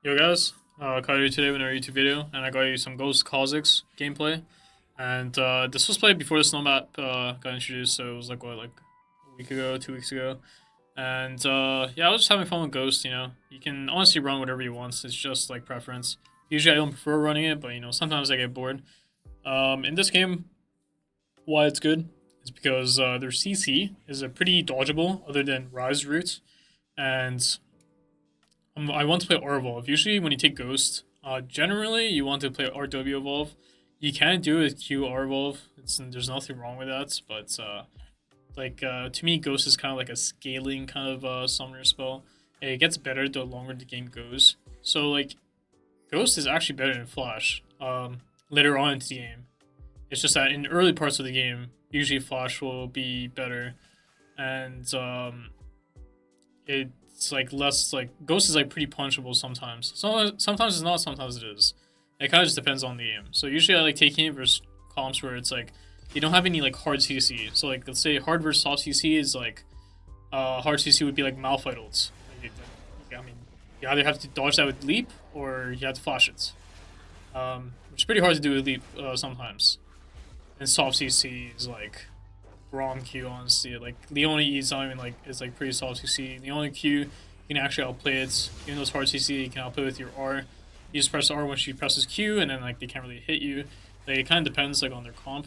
Yo guys, caught you today with our YouTube video, and I got you some Ghost Kha'Zix gameplay. And this was played before the snow map got introduced, so it was like what, like a week ago, 2 weeks ago. And yeah, I was just having fun with Ghost. You can honestly run whatever you want. It's just like preference. Usually, I don't prefer running it, but sometimes I get bored. In this game, why it's good is because their CC is a pretty dodgeable, other than Rise route, and I want to play R Evolve. Usually, when you take Ghost, generally you want to play RW Evolve. You can do it with Q R Evolve. There's nothing wrong with that, but to me, Ghost is kind of like a scaling kind of summoner spell. It gets better the longer the game goes. So Ghost is actually better than Flash. Later on into the game, it's just that in the early parts of the game, usually Flash will be better, and it's like less like Ghost is like pretty punchable sometimes. Sometimes it's not, sometimes it is. It kind of just depends on the game. So usually I like taking it versus comps where it's like you don't have any like hard CC. So like let's say hard versus soft CC is like hard CC would be like Malphite ults. I mean, you either have to dodge that with leap or you have to flash it, which is pretty hard to do with leap sometimes. And soft CC is like Braum Q, honestly. Like Leone is not even like it's like pretty soft CC. Leone Q, you can actually outplay it. Even though it's hard CC, you can outplay with your R. You just press R when she presses Q, and then like they can't really hit you. Like it kind of depends like on their comp.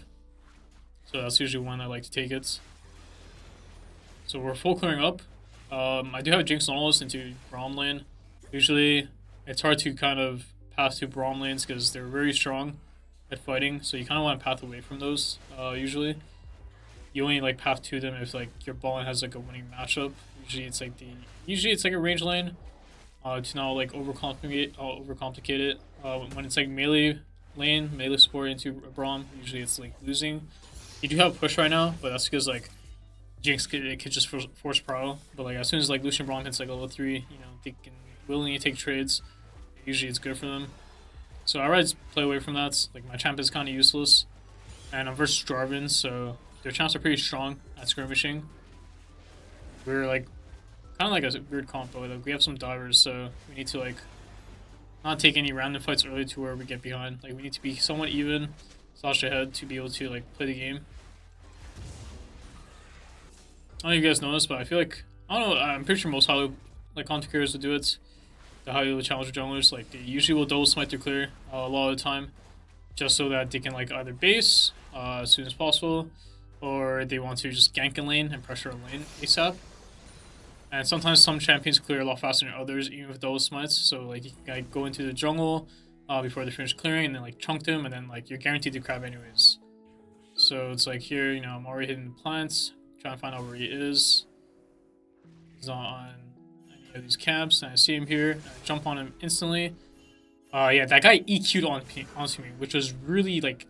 So that's usually when I like to take it. So we're full clearing up. I do have Jinx Nautilus into Braum lane. Usually, it's hard to kind of path to Braum lanes because they're very strong at fighting. So you kind of want to path away from those. Usually, you only like path to them if like your ball has like a winning matchup. Usually it's like a range lane. To not like overcomplicate it. When it's like melee lane, melee support into a Braum, usually it's like losing. You do have push right now, but that's because like Jinx could just force Prowl. But like as soon as like Lucian Braum hits like level 3, they can willingly take trades. Usually it's good for them. So I rather play away from that. Like my champ is kind of useless, and I'm versus Jarvan, so their champs are pretty strong at skirmishing. We're like kind of like a weird comp, but like we have some divers, so we need to like not take any random fights early to where we get behind. Like we need to be somewhat even slash ahead to be able to like play the game. I don't know if you guys know this, but I feel like I don't know. I'm pretty sure most Halo like content creators will do it. The Halo challenger junglers like they usually will double smite to clear a lot of the time, just so that they can like either base as soon as possible, or they want to just gank a lane and pressure a lane ASAP. And sometimes some champions clear a lot faster than others, even with double smites. So like you can like, go into the jungle before they finish clearing, and then like chunk them, and then like you're guaranteed to crab anyways. So it's like here, I'm already hitting the plants, trying to find out where he is. He's not on any of these camps, and I see him here. I jump on him instantly. Yeah, that guy EQ'd onto me, which was really like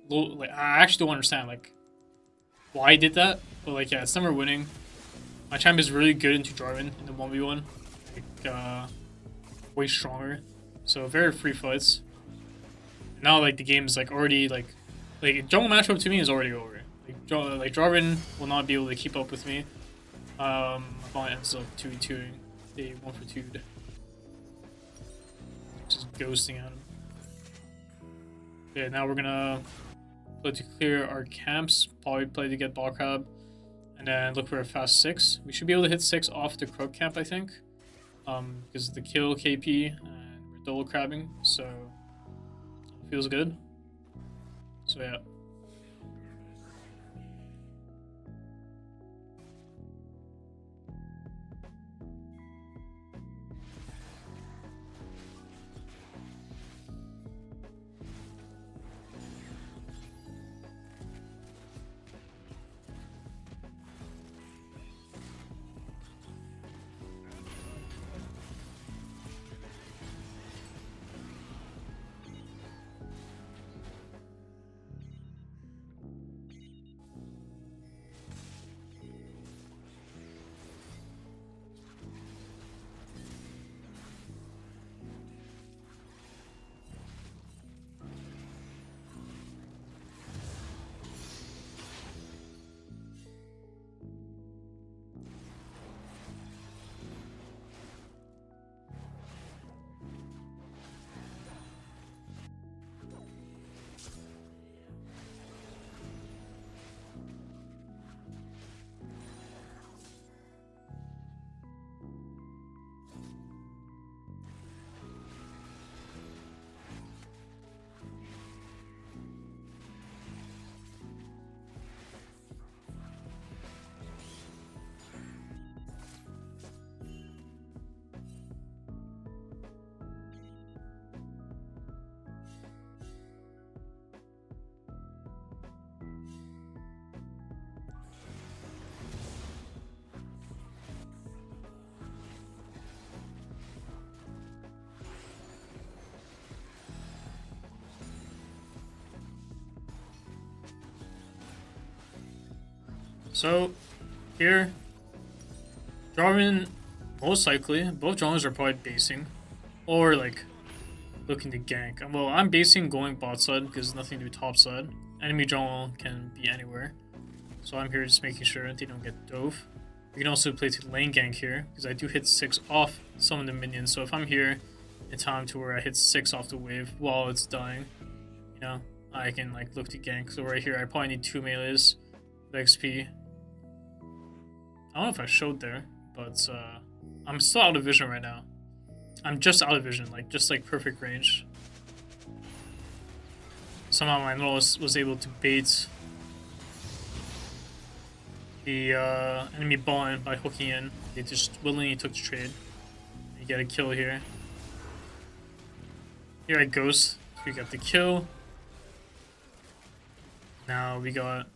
low. Like I actually don't understand like why he did that, but like yeah, it's never winning. My champ is really good into Jarvan in the 1v1. Like, way stronger. So very free fights. Now like the game is like already like jungle matchup to me is already over. Like Jarvan will not be able to keep up with me. My opponent ends up 2v2ing. They 1-for-2'd. Just ghosting at him. Okay, now we're gonna play to clear our camps. Probably play to get ball crab. And then look for a fast 6. We should be able to hit 6 off the Croak camp, I think. Because of the kill KP and we're double crabbing, so it feels good. So yeah. So here, Jarvan, most likely, both Jarvans are probably basing, or like looking to gank. Well, I'm basing going bot side because nothing to do top side. Enemy Jarvan can be anywhere, so I'm here just making sure they don't get dove. You can also play to lane gank here because I do hit 6 off some of the minions. So if I'm here in time to where I hit 6 off the wave while it's dying, you know, I can like look to gank. So right here, I probably need 2 melees of XP. I don't know if I showed there, but I'm still out of vision right now. I'm just out of vision, like just like perfect range. Somehow my Lois was able to bait the enemy bot by hooking in. They just willingly took the trade. You get a kill here. Here I Ghost. We got the kill. Now we got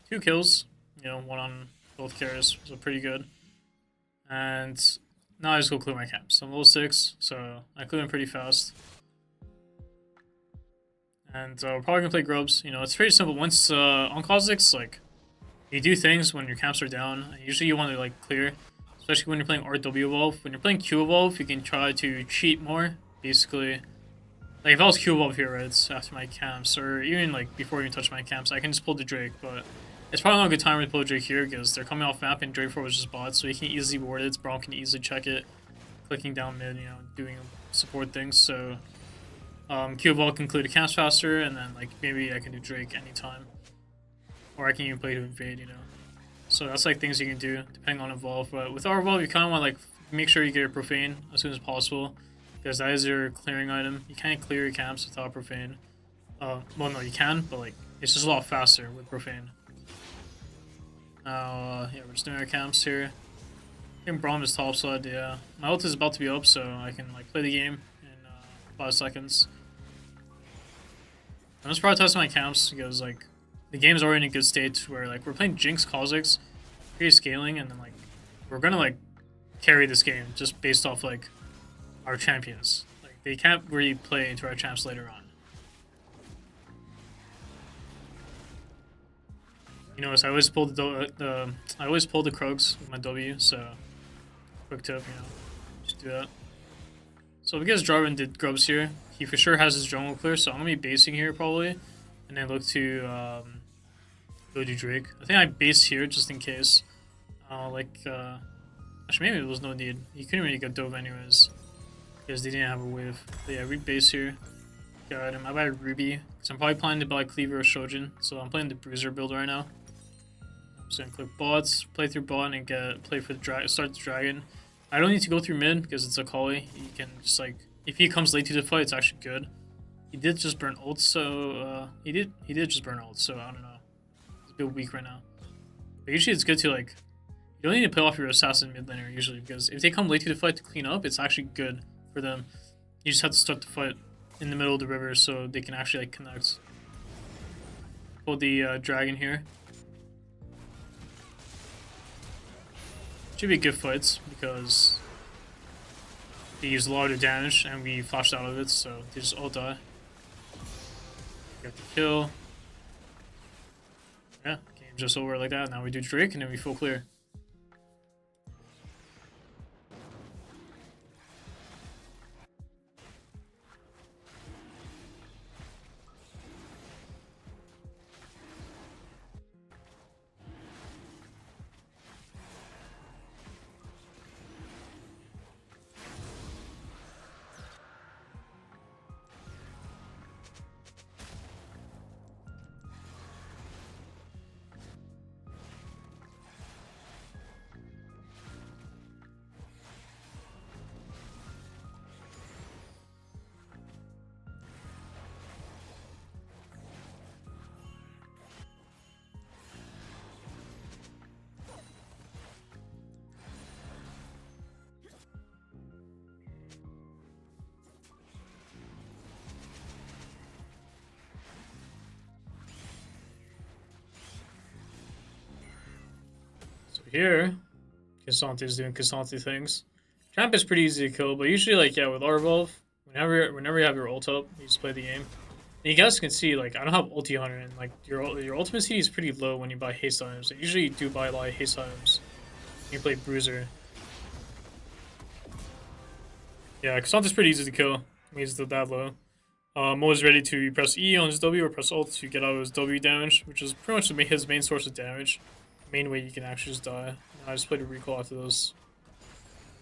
2 kills. You know, 1 on both carriers, so pretty good. And now I just go clear my camps. I'm level 6, so I clear them pretty fast. And we're probably gonna play Grubs. You know, it's pretty simple. Once on Kha'Zix, like, you do things when your camps are down. Usually you want to like clear, especially when you're playing RW Evolve. When you're playing Q Evolve, you can try to cheat more. Basically, like if I was Q Evolve here, right, after my camps, or even like before you touch my camps, I can just pull the Drake, but it's probably not a good time to pull the Drake here because they're coming off map and Drake 4 was just bot, so he can easily ward it. Braum can easily check it, clicking down mid, you know, doing support things. So Q Evolve can clear the camps faster, and then like maybe I can do Drake anytime, or I can even play to invade, you know. So that's like things you can do depending on Evolve. But with our Evolve, you kind of want to like make sure you get your Profane as soon as possible, because that is your clearing item. You can't clear your camps without Profane. Well, no, you can, but like it's just a lot faster with Profane. Now, yeah, we're just doing our camps here. I think Braum is top side, yeah. My ult is about to be up, so I can like play the game in 5 seconds. I'm just prioritizing my camps because like the game's already in a good state where like we're playing Jinx Kha'Zix, pretty scaling, and then like we're gonna like carry this game just based off like our champions. Like they can't really play into our champs later on. You notice I always pull the Krugs with my W, so quick tip, you know, just do that. So because Jarvan did Grubs here, he for sure has his jungle clear, so I'm gonna be basing here probably, and then look to go do Drake. I think I base here just in case. Actually maybe there was no need. He couldn't really get dove anyways because they didn't have a wave. But yeah, we base here. Got him. I buy Ruby because I'm probably planning to buy Cleaver or Shojin, so I'm playing the Bruiser build right now. So I'm gonna click bots, play through bot, and play for the start the dragon. I don't need to go through mid because it's a Kali. You can just like, if he comes late to the fight, it's actually good. He did just burn ult, so he did just burn ult, so I don't know. It's a bit weak right now. But usually it's good to like, you don't need to play off your assassin mid laner usually because if they come late to the fight to clean up, it's actually good for them. You just have to start the fight in the middle of the river so they can actually like connect. Pull the dragon here. Should be good fights because they use a lot of damage and we flashed out of it, so they just all die. Get the kill. Yeah, game just over like that. Now we do Drake and then we full clear. Here, K'Sante is doing K'Sante things. Champ is pretty easy to kill, but usually, like, yeah, with our Evolve, whenever you have your ult up, you just play the game. And you guys can see, like, I don't have ulti hunter, and like your ultimate CD is pretty low when you buy haste items. I usually do buy a lot of haste items when you play bruiser. Yeah, Cassandra's pretty easy to kill when he's that low. I'm always ready to press E on his W or press ult to get out of his W damage, which is pretty much his main source of damage. Main way you can actually just die. And I just played a recall after those.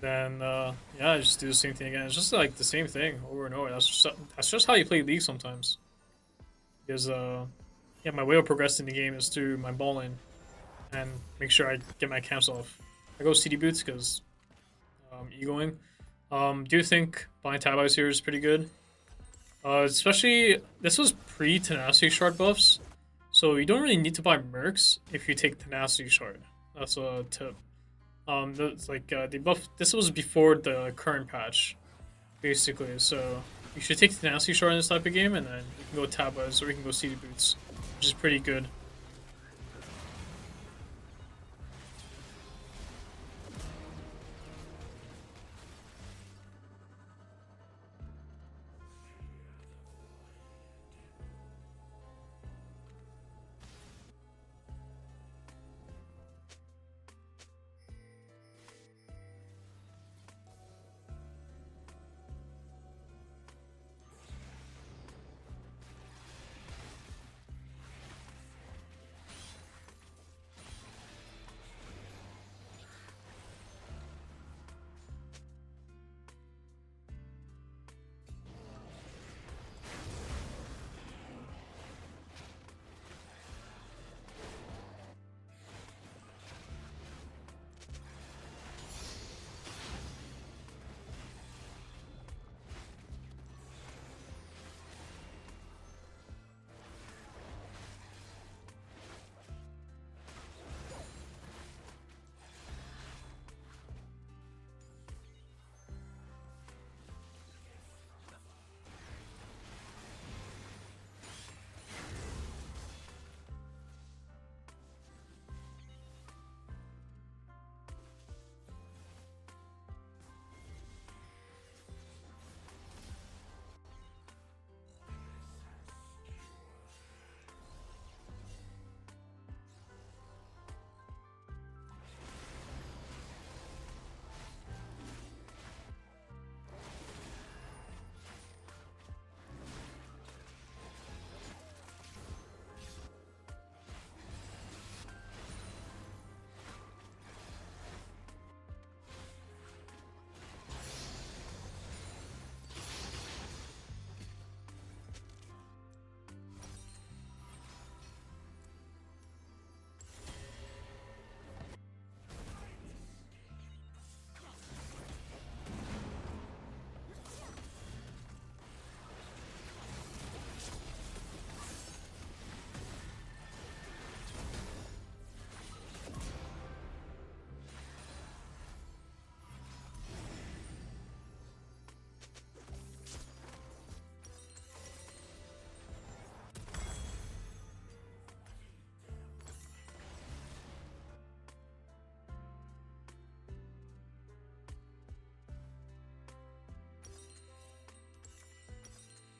Then yeah, I just do the same thing again. It's just like the same thing over and over. That's just how you play League sometimes. Because yeah, my way of progressing the game is through my ball lane and make sure I get my camps off. I go CD boots because egoing. Do you think buying tab ice here is pretty good? Especially this was pre tenacity shard buffs, so you don't really need to buy mercs if you take tenacity shard. That's a tip. That's like they buff. This was before the current patch, basically. So you should take tenacity shard in this type of game, and then you can go tab ice or you can go CD boots, which is pretty good.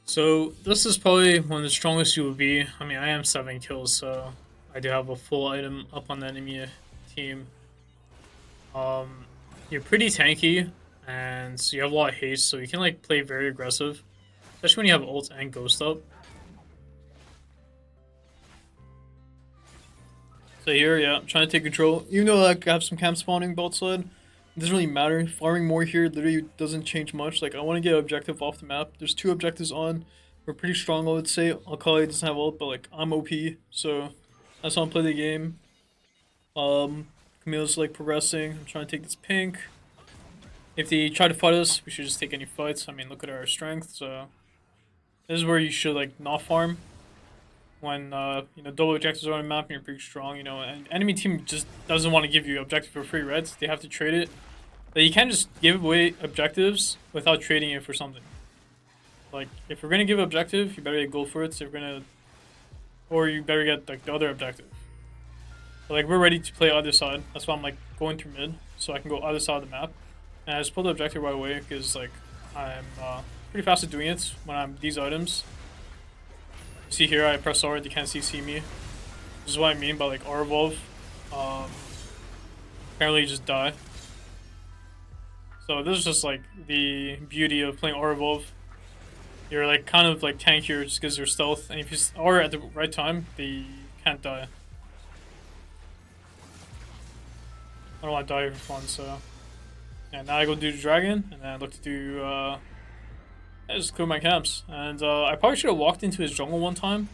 So this is probably one of the strongest you will be. I mean, I am 7 kills, so I do have a full item up on the enemy team. You're pretty tanky, and so you have a lot of haste, so you can like play very aggressive, especially when you have ult and ghost up. So here, yeah, I'm trying to take control. Even though like, I have some camp spawning bot side, it doesn't really matter. Farming more here literally doesn't change much. Like, I want to get an objective off the map. There's 2 objectives on. We're pretty strong, I would say. Akali doesn't have ult, but like, I'm OP, so that's how I play the game. Camille's like progressing. I'm trying to take this pink. If they try to fight us, we should just take any fights. I mean, look at our strength, so this is where you should like not farm. When you know, double objectives are on the map and you're pretty strong, you know, and enemy team just doesn't want to give you objective for free reds. They have to trade it. But you can't just give away objectives without trading it for something. Like, if we're gonna give objective, you better get gold for it. So if we're gonna, or you better get like the other objective. But, like, we're ready to play other side. That's why I'm like going through mid, so I can go other side of the map. And I just pull the objective right away because like I'm pretty fast at doing it when I'm these items. See here, I press R, they can't CC me. This is what I mean by like R evolve. Apparently you just die. So this is just like the beauty of playing R evolve. You're like kind of like tankier just because you're stealth, and if you R at the right time, they can't die. I don't want to die for fun, so yeah. Now I go do the dragon, and then I look to do I just clear my camps, and I probably should have walked into his jungle one time,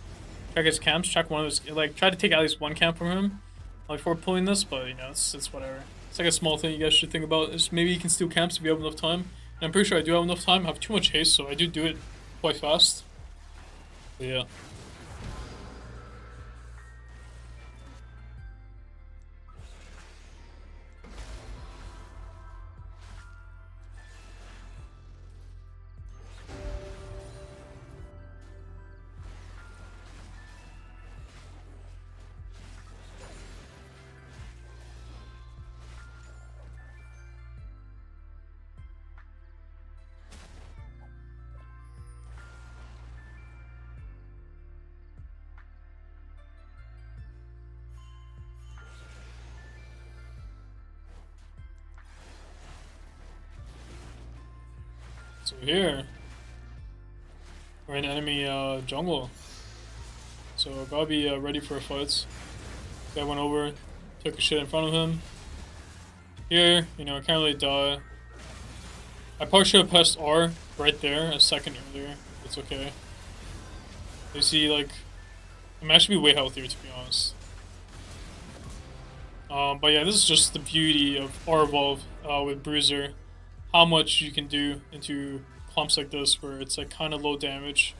check his camps, check one of his like try to take at least one camp from him, like before pulling this. But you know, it's whatever. It's like a small thing you guys should think about. Is maybe you can steal camps if you have enough time. And I'm pretty sure I do have enough time. I have too much haste, so I do it quite fast. But yeah. So here, we're in enemy jungle. So gotta be ready for fights. Guy went over, took a shit in front of him. Here, you know, I can't really die. I probably should have pressed R right there a second earlier. It's okay. You see, like, I'm actually way healthier to be honest. But yeah, this is just the beauty of R evolve with Bruiser. How much you can do into clumps like this where it's like kind of low damage.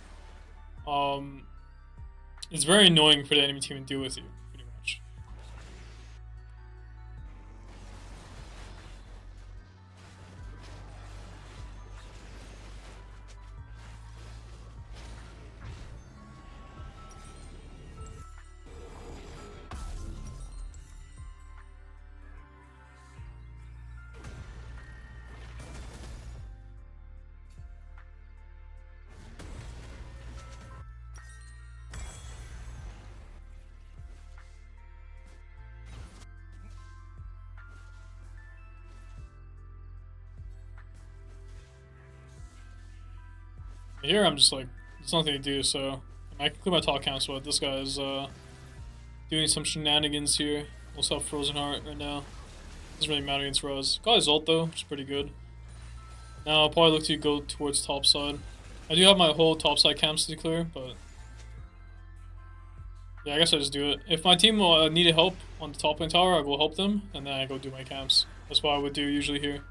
It's very annoying for the enemy team to deal with you, pretty much. Here I'm just like, there's nothing to do, so I can clear my top camps, but this guy is doing some shenanigans here. Also have Frozen Heart right now. Doesn't really matter against Rose. Got his ult though, which is pretty good. Now I'll probably look to go towards top side. I do have my whole top side camps to clear, but yeah, I guess I just do it. If my team needed help on the top lane tower, I will help them, and then I go do my camps. That's what I would do usually here.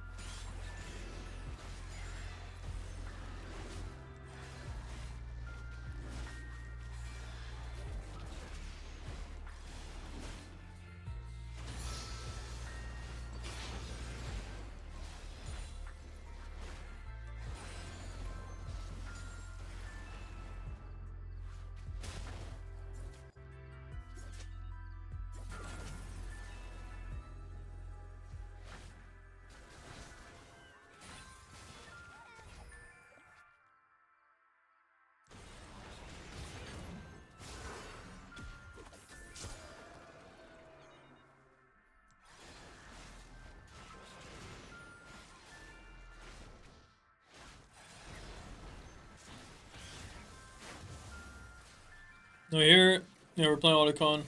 No, here, yeah, we're playing Otacon.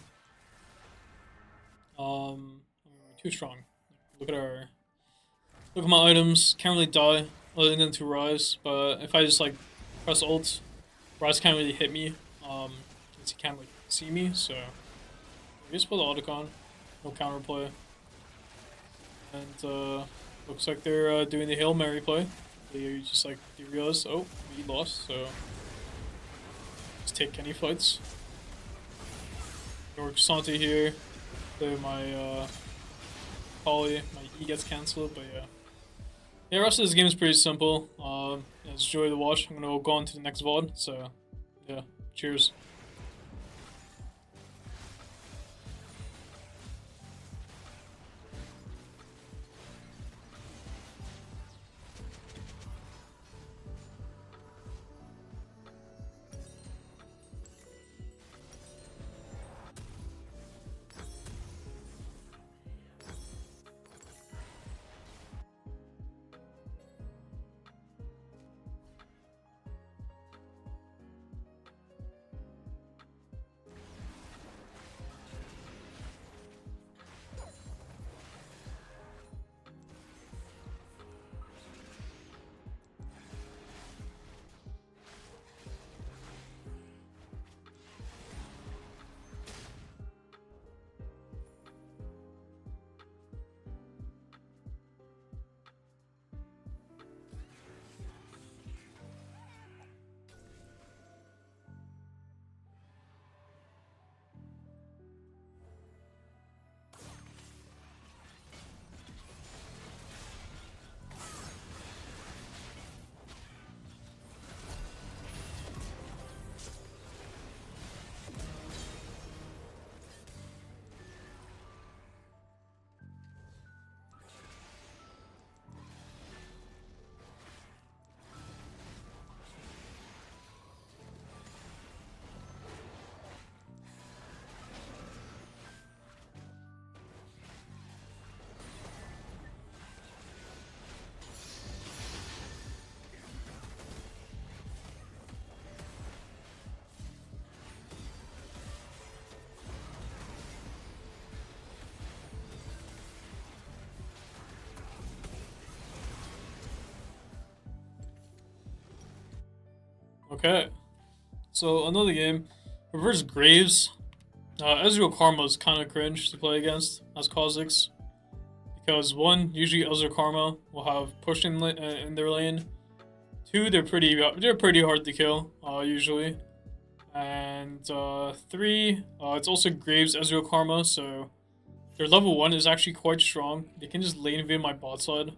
We're too strong. Look at my items. Can't really die other than to Rise. But if I just like press ult, Rise can't really hit me. Since he can't like see me. So we just play the Otacon. No counterplay. And looks like they're doing the Hail Mary play. They just like they realize, oh, we lost. So just take any fights. York Santi here. Play my Polly. My E gets cancelled, but yeah. Yeah, the rest of this game is pretty simple. Yeah, just enjoy the watch. I'm gonna go on to the next VOD. So yeah, cheers. Okay. So another game. Reverse Graves. Ezreal Karma is kind of cringe to play against as Kha'Zix. Because one, usually Ezreal Karma will have push in their lane. Two, they're pretty hard to kill, usually. And three, it's also Graves Ezreal Karma, so their level 1 is actually quite strong. They can just lane invade my bot side.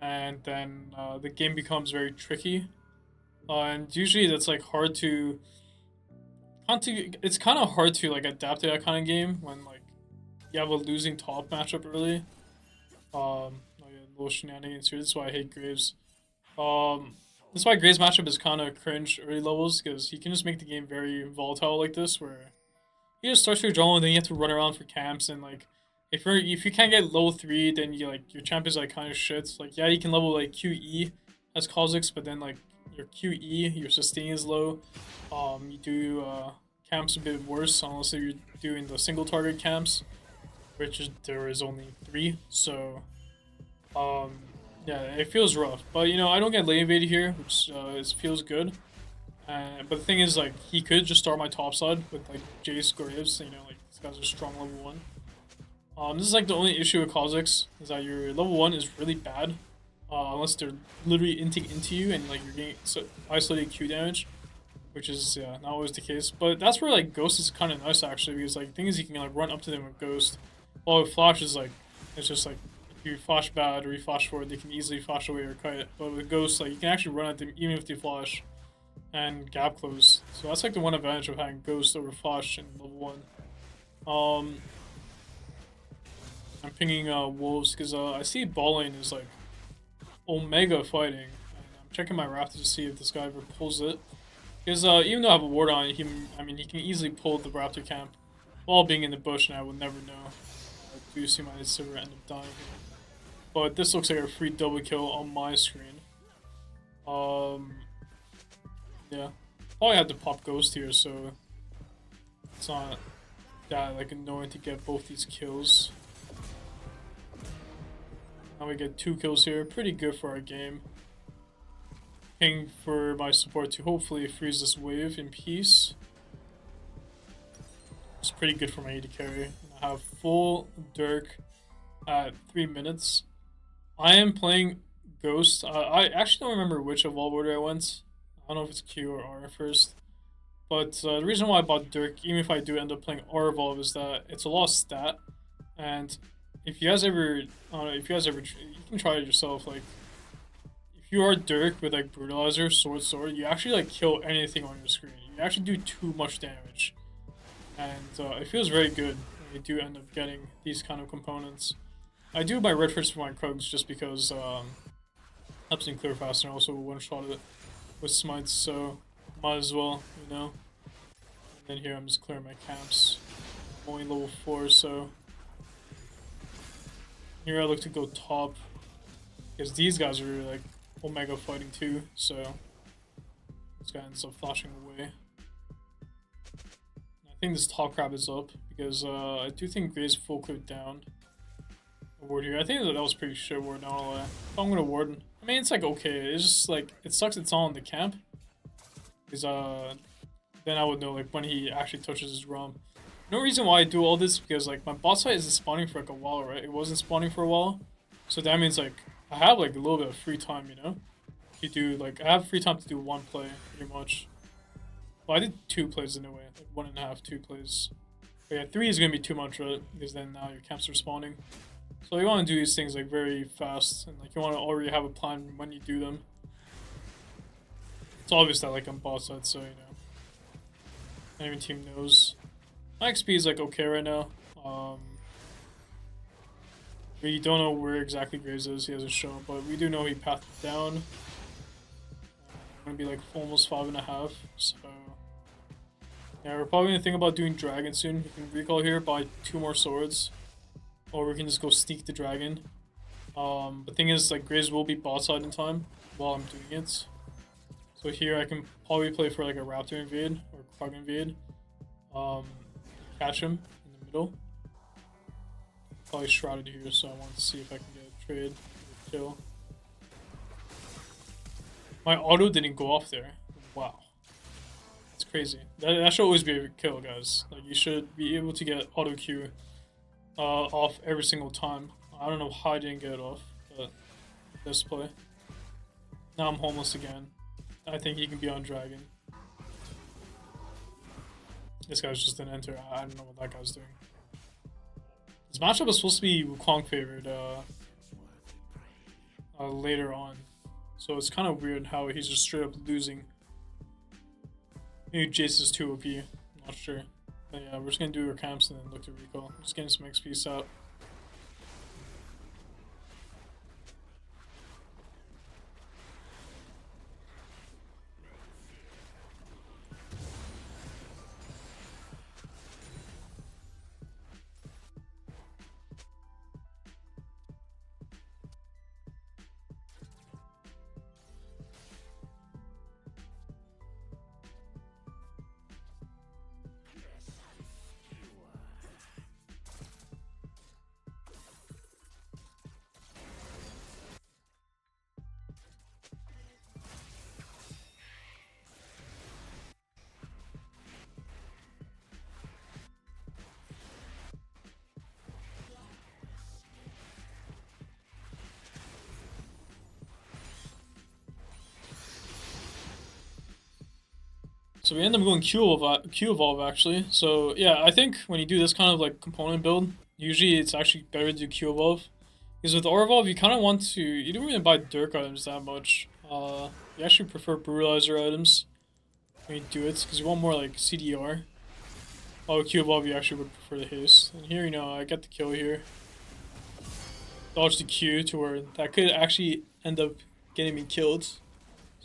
And then the game becomes very tricky. And usually that's like hard to it's kind of hard to like adapt to that kind of game when like you have a losing top matchup early. Oh yeah, little shenanigans here. This is why I hate Graves. This is why Graves matchup is kind of cringe early levels because he can just make the game very volatile like this, where he just starts your draw and then you have to run around for camps and like if you can't get level 3, then you like your champ is like kind of shit. Like yeah, you can level like QE as Kha'Zix, but then like your QE, your sustain is low. You do camps a bit worse unless you're doing the single target camps, which there is only 3. So yeah, it feels rough. But you know, I don't get lane invaded here, which feels good. But the thing is, like, he could just start my top side with like Jace Graves. You know, like these guys are strong level 1. This is like the only issue with Kha'Zix is that your level 1 is really bad. Unless they're literally into you and like you're getting isolated Q damage, which is not always the case. But that's where like Ghost is kind of nice actually, because like the thing is you can like run up to them with Ghost. While with Flash is like it's just like if you flash bad or you flash forward, they can easily flash away or kite. But with Ghost, like you can actually run at them even if they flash and gap close. So that's like the one advantage of having Ghost over Flash in level 1. I'm pinging Wolves because I see ball lane is like Omega fighting. And I'm checking my Raptor to see if this guy ever pulls it. Because even though I have a ward on it, he can easily pull the Raptor camp while being in the bush, and I would never know. I do see my server end up dying here. But this looks like a free double kill on my screen. Yeah. Probably had to pop Ghost here, so it's not that like annoying to get both these kills. Now we get 2 kills here, pretty good for our game. Ping for my support to hopefully freeze this wave in peace. It's pretty good for my AD carry. And I have full Dirk at 3 minutes. I am playing Ghost. I actually don't remember which evolve order I went. I don't know if it's Q or R first. But the reason why I bought Dirk, even if I do end up playing R evolve, is that it's a lot of stat. And if you guys ever, you can try it yourself. Like, if you are Dirk with like Brutalizer, Sword, you actually like kill anything on your screen. You actually do too much damage, and it feels very good when you do end up getting these kind of components. I do buy red first for my Krugs just because helps me clear faster and also one shot it with smites, so might as well, you know. And then here I'm just clearing my camps. I'm only level 4, so. Here I look to go top, because these guys are like Omega fighting too, so this guy ends up flashing away. I think this top crab is up, because I do think Gray's full clip down. A ward here. I think that was pretty shit ward, not gonna lie. If I'm gonna ward, I mean it's like okay, it's just like, it sucks it's all in the camp. Because then I would know like when he actually touches his realm. No reason why I do all this, because like my bot site isn't spawning for like a while, right? It wasn't spawning for a while, so that means like I have like a little bit of free time, you know. You do like I have free time to do 1 play pretty much. Well, I did 2 plays in a way, like 1.5, 2 plays. But yeah, 3 is gonna be too much, right? Because then now your camps are spawning. So you want to do these things like very fast, and like you want to already have a plan when you do them. It's obvious that like I'm bot side, so you know, enemy team knows. My XP is like okay right now. We don't know where exactly Graves is, he hasn't shown, but we do know he pathed down. Gonna be like almost 5.5, so yeah, we're probably gonna think about doing dragon soon. We can recall here, buy 2 more swords, or we can just go sneak the dragon. The thing is, like Graves will be bot side in time while I'm doing it. So here I can probably play for like a Raptor invade or Krug invade. Catch him in the middle. Probably shrouded here, so I want to see if I can get a trade, kill. My auto didn't go off there. Wow. crazy. That should always be a kill, guys. Like, you should be able to get auto Q off every single time. I don't know how I didn't get it off, but this play. Now I'm homeless again. I think he can be on Dragon. This guy's just an enter. I don't know what that guy's doing. This matchup is supposed to be Wukong favored later on. So it's kind of weird how he's just straight up losing. Maybe Jace is too OP. I'm not sure. But yeah, we're just going to do our camps and then look to recall. Just getting some XP out. So we end up going Q evolve actually. So yeah, I think when you do this kind of like component build, usually it's actually better to do Q evolve. Because with R evolve, you kind of want to, you don't really buy Dirk items that much. You actually prefer Brutalizer items when you do it, because you want more like CDR. Oh, Q evolve, you actually would prefer the haste. And here, you know, I get the kill here. Dodge the Q to where that could actually end up getting me killed.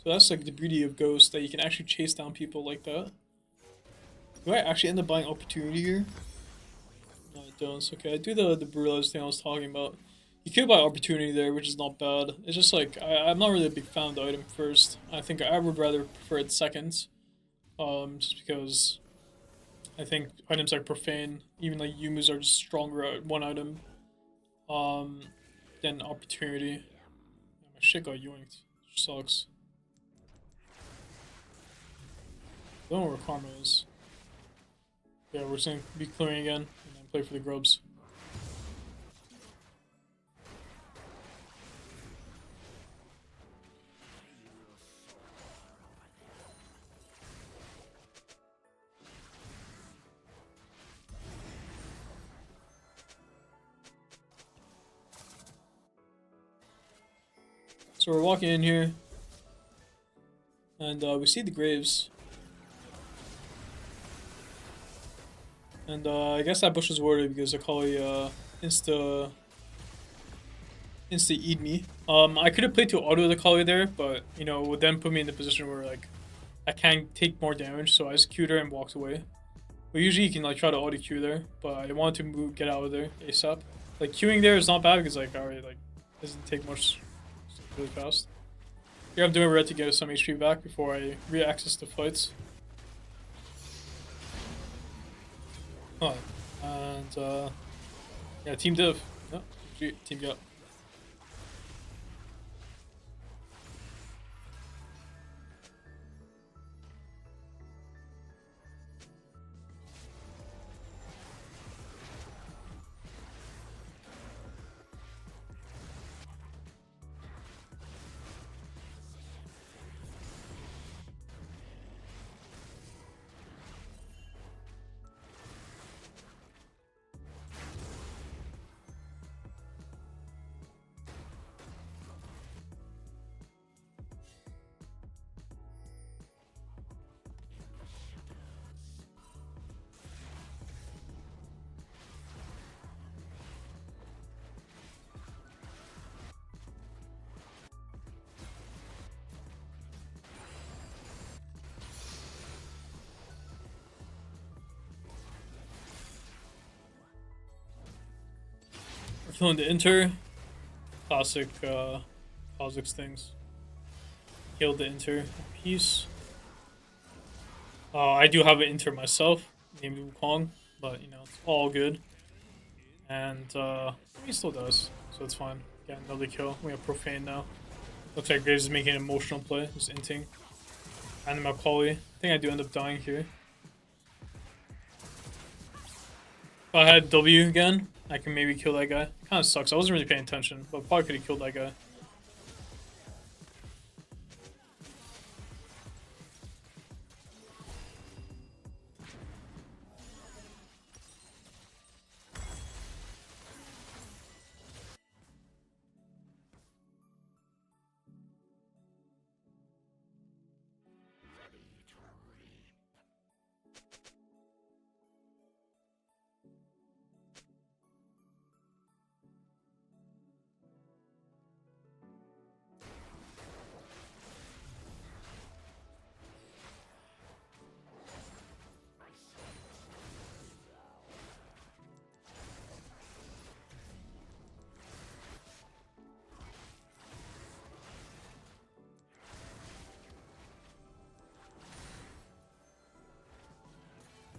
So that's like the beauty of Ghost, that you can actually chase down people like that. Do I actually end up buying opportunity here? No, I don't. Okay, I do the Brutalizer thing I was talking about. You could buy opportunity there, which is not bad. It's just like, I'm not really a big fan of the item first. I think I would rather prefer it second. Just because I think items like Profane, even like Yumu's are just stronger at one item than opportunity. Yeah, my shit got yoinked, which sucks. I don't know where Karma is. Yeah, we're just gonna be clearing again and then play for the grubs. So we're walking in here, and we see the graves. And I guess that bush was worded because Akali insta eat me. I could have played to auto the Akali there, but you know, would then put me in the position where like I can't take more damage, so I just Q'd her and walked away. But usually you can like try to auto Q there, but I wanted to get out of there ASAP. Like queuing there is not bad because like already like doesn't take much, really fast. Here I'm doing red to get some HP back before I re-access the fights. Oh, and yeah, team div. No, team up. We're feeling the Inter. Classic Kha'Zix things. Healed the Inter. Peace. I do have an Inter myself, named Wukong, but you know, it's all good. And he still does, so it's fine. Get another kill. We have Profane now. Looks like Graves is making an emotional play, just inting. Random Macaulay. I think I do end up dying here. If I had W again, I can maybe kill that guy. Kind of sucks. I wasn't really paying attention, but probably could have killed that guy.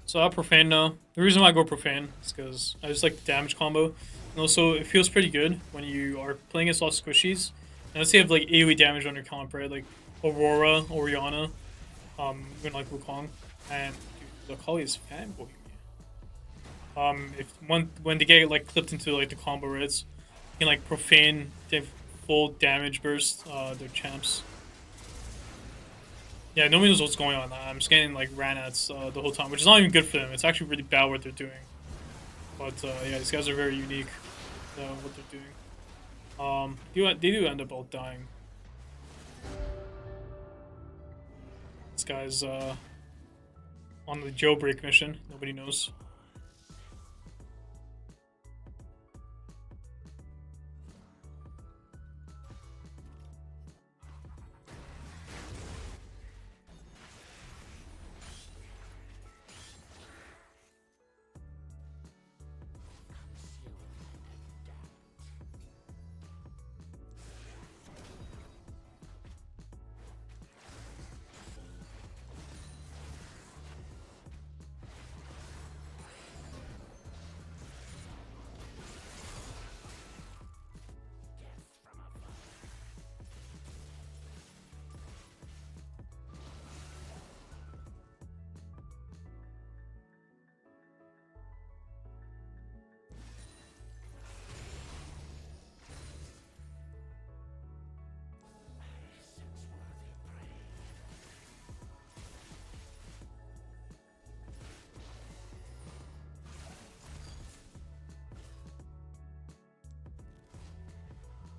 So I profane now. The reason why I go profane is because I just like the damage combo. And also, it feels pretty good when you are playing against a lot of squishies. And let's say you have like AoE damage on your comp, right? Like Aurora, Oriana, even like Wukong. And dude, the Kali is fanboy. If when they get like clipped into like the combo rates, you can like profane their full damage burst, their champs. Yeah, nobody knows what's going on. I'm just getting like ran at the whole time, which is not even good for them. It's actually really bad what they're doing. But yeah, these guys are very unique. What they're doing. They do end up all dying. This guy's on the jailbreak mission. Nobody knows.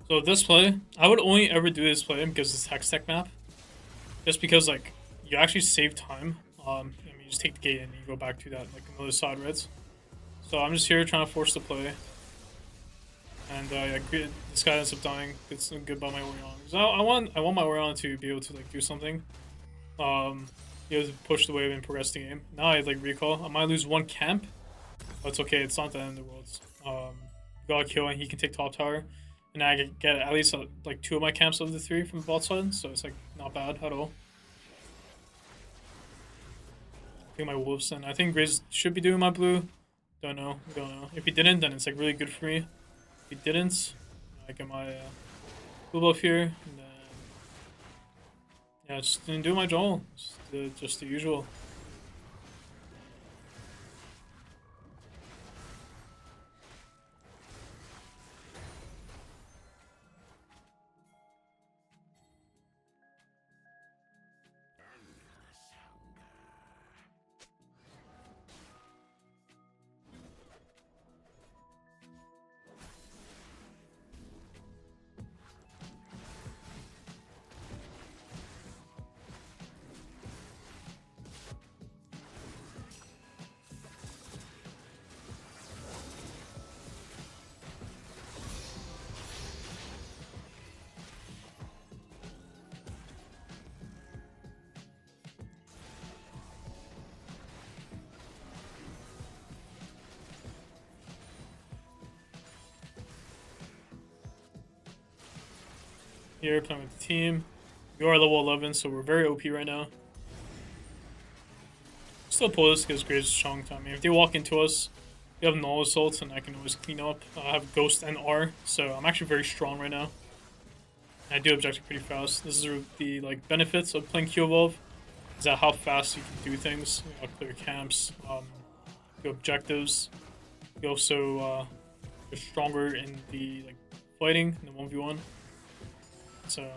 So this play, I would only ever do this play because it's Hextech map. Just because like you actually save time. You just take the gate and you go back to that like another side reds. So I'm just here trying to force the play. And yeah, this guy ends up dying. It's good by my Orion. So I want my Orion to be able to like do something. Be able to push the wave and progress the game. Now I like recall. I might lose one camp, but it's okay. It's not the end of the world. Got a kill and he can take top tower. And I can get at least like 2 of my camps of the 3 from the bot side, so it's like not bad at all. I think my wolves, and I think Grizz should be doing my blue. Don't know. If he didn't, then it's like really good for me. If he didn't, I get my blue buff here, and then yeah, just do my Joel, just the usual. Here, playing with the team. We are level 11, so we're very OP right now. Still pull this because Graves is strong. I mean, if they walk into us, we have null assaults, and I can always clean up. I have Ghost and R, so I'm actually very strong right now. I do objective pretty fast. This is the like benefits of playing Q Evolve. is that how fast you can do things. You know, clear camps, do objectives. You also are stronger in the like fighting in the 1v1. So. Yeah.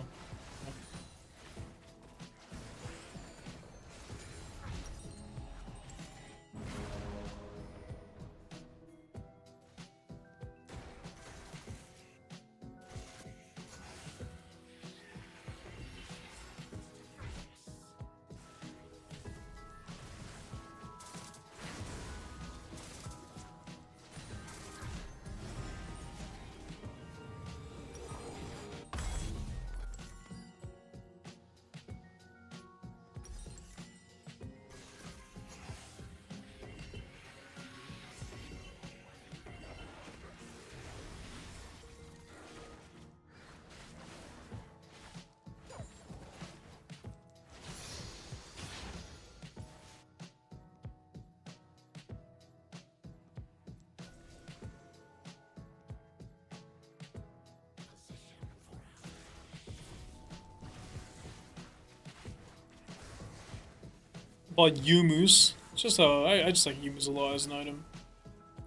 Bought Yumu's. It's just I just like Yumu's a lot as an item.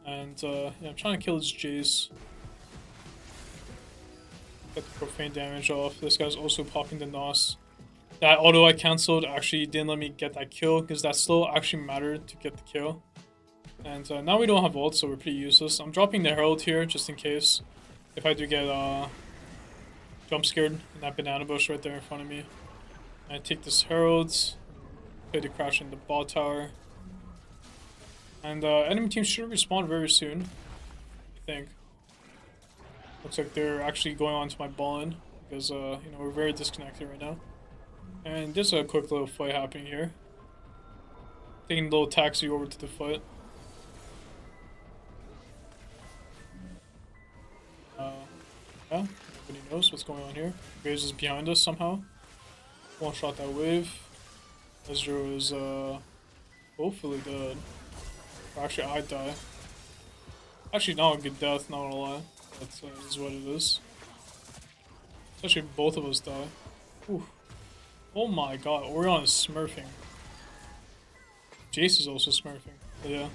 And yeah, I'm trying to kill this Jace. Get the profane damage off. This guy's also popping the Nos. That auto I cancelled actually didn't let me get that kill because that still actually mattered to get the kill. And now we don't have ult, so we're pretty useless. I'm dropping the Herald here just in case if I do get jump scared in that banana bush right there in front of me. And I take this Herald. Play to crash in the ball tower. And enemy team should respawn very soon, I think. Looks like they're actually going on to my ball in because you know, we're very disconnected right now. And there's a quick little fight happening here. Taking a little taxi over to the fight. Yeah, nobody knows what's going on here. Graves is behind us somehow. One shot that wave. Ezreal is hopefully dead. Or actually, I die. Actually, not a good death, not gonna lie. That is what it is. Especially both of us die. Ooh. Oh my god, Orion is smurfing. Jace is also smurfing. But yeah.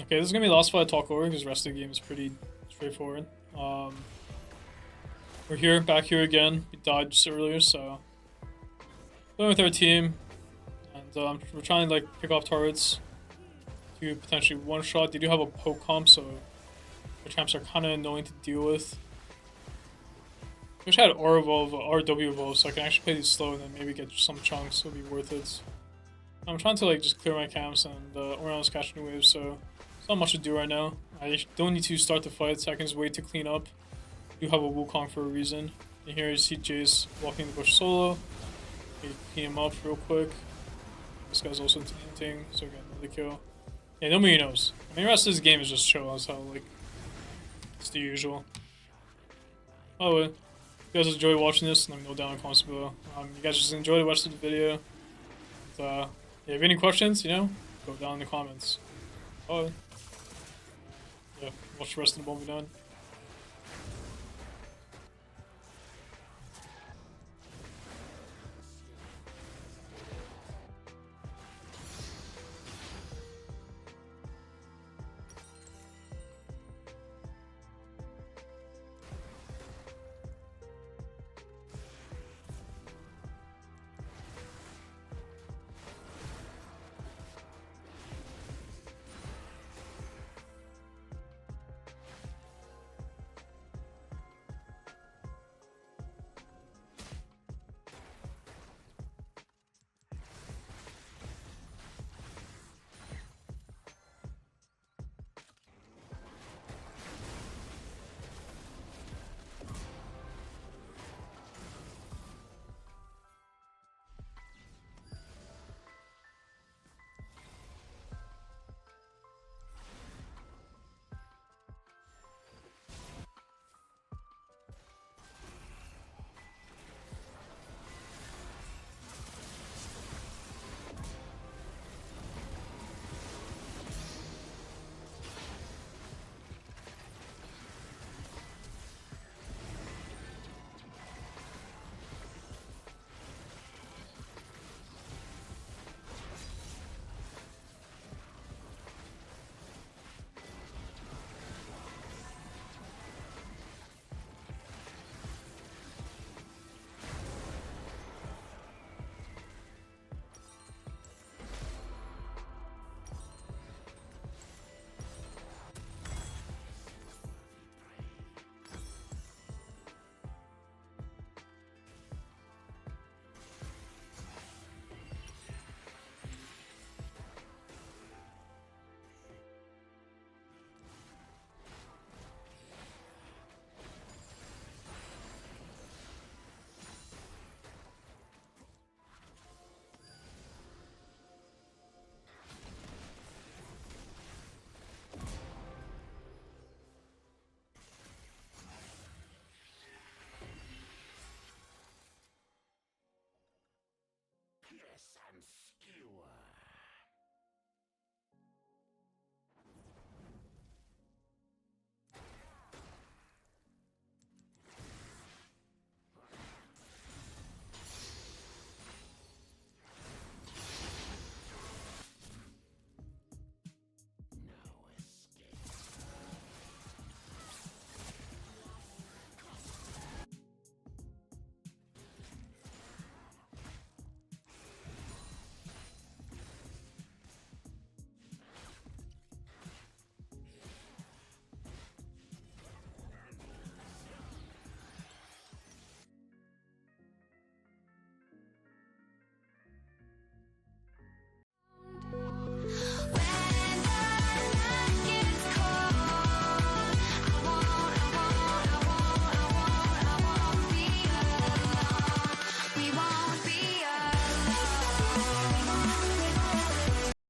Okay, this is gonna be the last fight I talk over because the rest of the game is pretty straightforward. We're here, back here again. We died just earlier, so playing with our team, and we're trying to like pick off turrets to potentially one shot. They do have a poke comp, so the champs are kind of annoying to deal with. I wish I had R evolve, RW evolve, so I can actually play these slow and then maybe get some chunks. It'll be worth it. I'm trying to like just clear my camps, and Orion's catching waves, so. Not much to do right now. I don't need to start the fight, so I can just wait to clean up. You have a Wukong for a reason. And here you see Jace walking the bush solo. You clean him up real quick. This guy's also hinting, so again, another kill. Yeah, nobody knows. I mean, the rest of this game is just chill as hell, like, it's the usual. By the way, if you guys enjoy watching this, let me know down in the comments below. You guys just enjoy the rest of the video. And, yeah, if you have any questions, you know, go down in the comments. Bye. Yeah, watch the rest of the movie done.